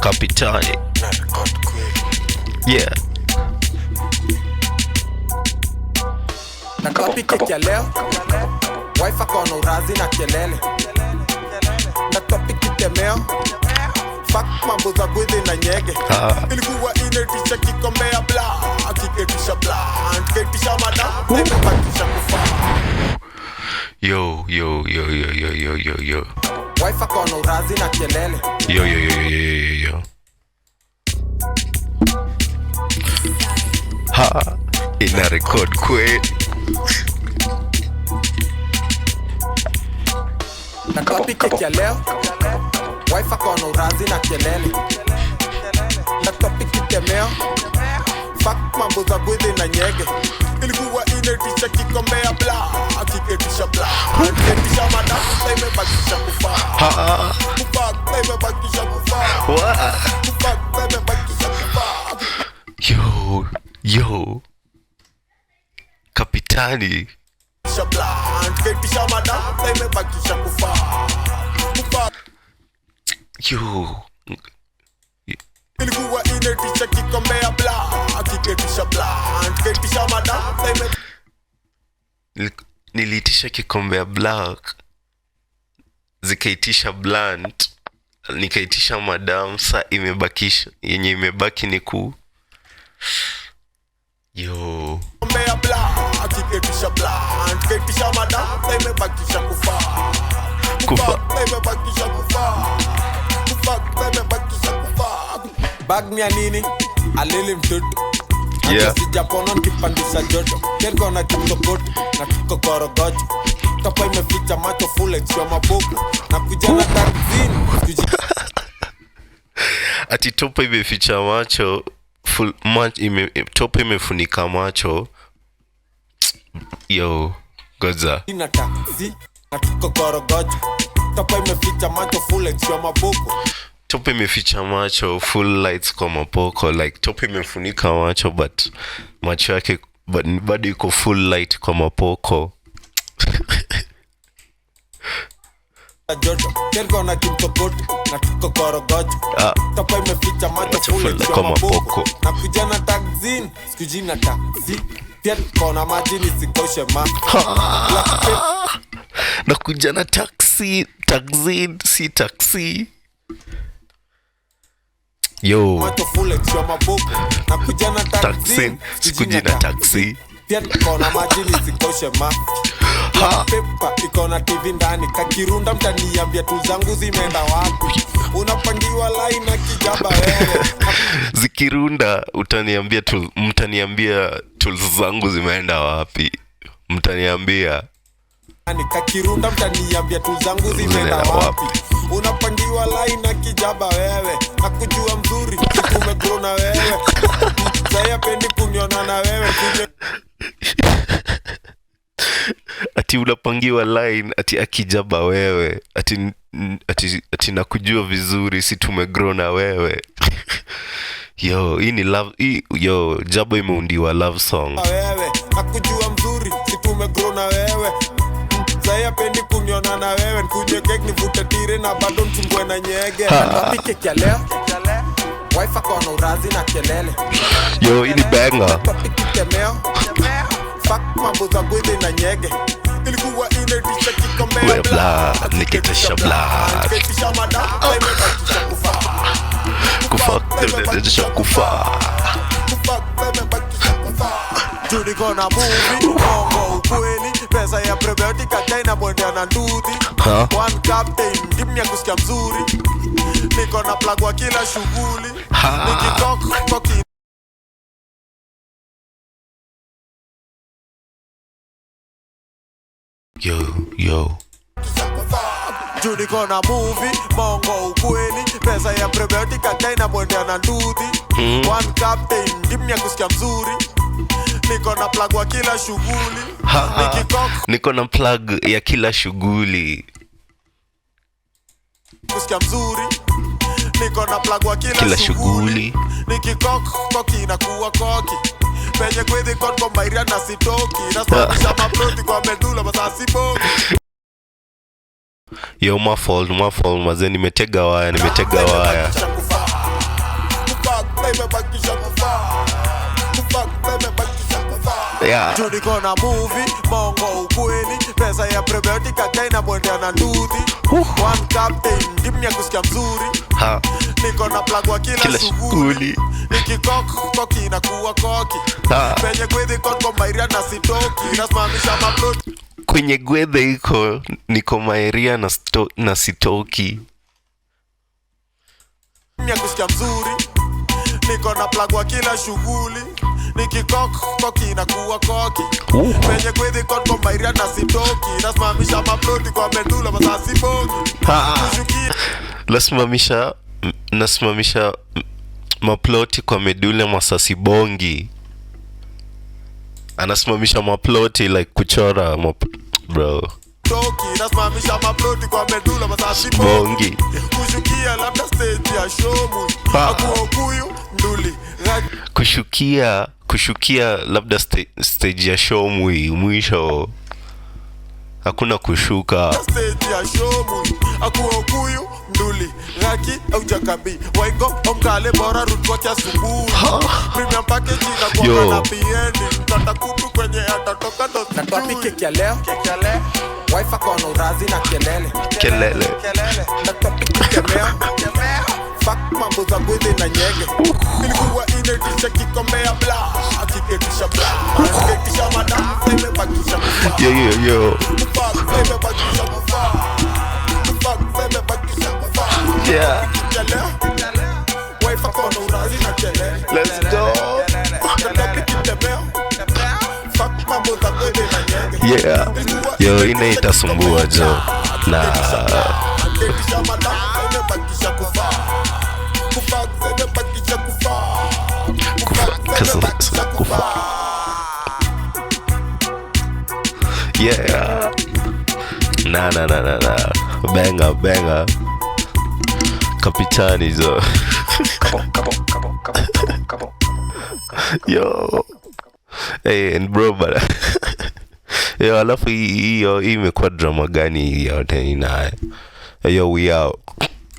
Kapitani. Yeah. Na topic ya leo, wife akona urazi na kelele. Na topic kitemeo, fuck mambo za gwede na nyege. Ilikuwa inetisha kikombea bla, akiketisha bla, anketisha madam, nekapakisha kufa. Yo. Wife akona urazi na kelele. Yo. Ha, ina record kweli. Na topic ya leo, wife akona urazi na kelele. Na topic kitemeo, fuck mambo za gwede na nyege. Ilikuwa inetisha kikombea bla, akiketisha bla, anketisha madam, imebakisha kufa. Kufa, imebakisha kufa. Kufa, imebakisha kufa. Yo. Kapitani. Shabla, anketisha madam, imebakisha kufa. Kufa. Yo. Ilikuwa inetisha kikombea bla, akiketisha bla, anketisha madam, Niliitisha kikombe ya black, zikaitisha blunt, nikaitisha madam, saa imebakisha, yenye imebaki ni ku. Yo. Kikombe ya bla, akiketisha bla, anketisha madam, imebakisha kufa. Kufa, imebakisha kufa. Kufa, imebakisha kufa. Bag mia nini, alili mtoto. Yeah. Sijapono nikipandisha joto. Kengo na kikokoto, na kikokorogoto. Topa imeficha macho full extra mabuku. Na kujana tarzini. Ati topa imeficha macho full topa imefunika macho. Yo, goza. Na taxi, na kikokorogoto. Topa imeficha macho full extra mabuku. Topa imeficha macho, full lights kwa mapoko. Like topa imefunika macho but macho yake bado iko full light kwa mapoko. Joto, kengo na kikokoto, na kikokorogoto. Topa imeficha macho full extra kwa mapoko. mapoko. Na kujana taxi, sikujina taxi. Pia kona maji nisikoshe ma. Na kujana taxi, si taxi. Yo. Macho full extra mabuku. Na kujana taxi, sikujina taxi. pia kona maji nisikoshe ma. Pepa ikona TV ndani, kakirunda mtaniambia tu zangu zimeenda wapi. Unapangiwa line na kijaba wewe. Zikirunda mtaniambia tools zangu zimeenda wapi. Mtaniambia Kakirunda mtaniambia tu zangu zimeenda wapi. Unapangiwa line na kijaba wewe. Nakujua mzuri, umegrow na wewe. Saya pendi kuniona na wewe kuje. ati unapangiwa line, ati akijaba wewe, ati nakujua vizuri, si tumegrow na wewe. Yo, hii ni love, yo, Jabo imeundiwa love song. Wewe, nakujua mzuri, si tumegrow na wewe. Saya pendi kuniona na wewe, nikuje cake nivute tire na bado mchungwe na nyege. Napike kia leo, wife akona urazi na kelele. Yo, hii ni banger. Napike kitemeo, fuck mambo za gwede na nyege. Ilikuwa inetisha kikombe bla, nikitesha bla. Nikitesha madam, imebakisha kufa. Kufa, kufa. Judy gonna movie, mongo ukweli. Pesa ya prebiotica kaina mwendea na ndudi. One captain, dimnya kusikia mzuri. Niko na plug wa kila shughuli. Nikikok, koki. Yo. Judy gonna movie, mongo ukweli. Pesa ya prebiotica kaina mwendea na ndudi. One captain, dimnya kusikia mzuri. Niko na plug wa kila shughuli. Niko na plug ya kila shughuli. Kusikia mzuri. Niko na plug wa kila shughuli. Nikikok, koki na kuwa koki. Penye kwezi konko mbairia na sitoki. Nasabisha maploti kwa medula masasi boki. Yo, my fault, maze nimetega waya. imebakisha kufaa. Kufuck imebakisha kufaa. Yeah. Juni kona movie, mongo ukweli. Pesa ya prebiotic akaina mwendea na nduthi. One captain, give me a kusikia mzuri. Ha. Niko na plug wa kila shughuli. Nikikok, koki inakuwa koki. Penye gwedhi kotko mairia na sitoki. Nasimamisha maplot. Kwenye gwedhe iko niko maeria na sitoki. Mia kusikia mzuri. Niko na plug wa kila shughuli. Nikikok, koki inakuwa koki. Penye gwedhi kotko mairia na sitoki. Nasimamisha maploti kwa medula masasi bogi. Nasimamisha maploti kwa medula masasi bongi. Anasimamisha maploti like kuchora bro. Toki, nasimamisha maploti kwa medula masasi bongi. Kushukia labda stage ya show. Akuwa kuyu nduli. Kushukia labda stage ya show mwisho. Hakuna kushuka. Stage ya show akuwa kuyu nduli. Raki au jakabi. Waigo omkale bora rutwa kia subuhi. Premium package inakuwa na PND. Tata kutu kwenye atatoka ndo sijui. Natoa pike kia leo. Wife akona urazi na kelele. Natoa pike kia leo. Fuck mambo za gwede na nyege. Ilikuwa inetisha kikombe ya bla. Akiketisha bla. Akiketisha madam. Imebakisha kufaa. Yo. Fuck imebakisha kufaa. Fuck imebakisha kufaa. Yeah. Wife akona urazi na kelele. Let's go. Natoa pike kia leo. Fuck mambo za gwede na nyege. Yeah. Yo, ine itasumbua jo. Na Akiketisha madam. Imebakisha kufaa. Yeah. Na. Banger. Kapitani zo. Yo. Hey, and bro, but yo, alafu hiyo imekuwa drama gani yote inaye. Yo, we out.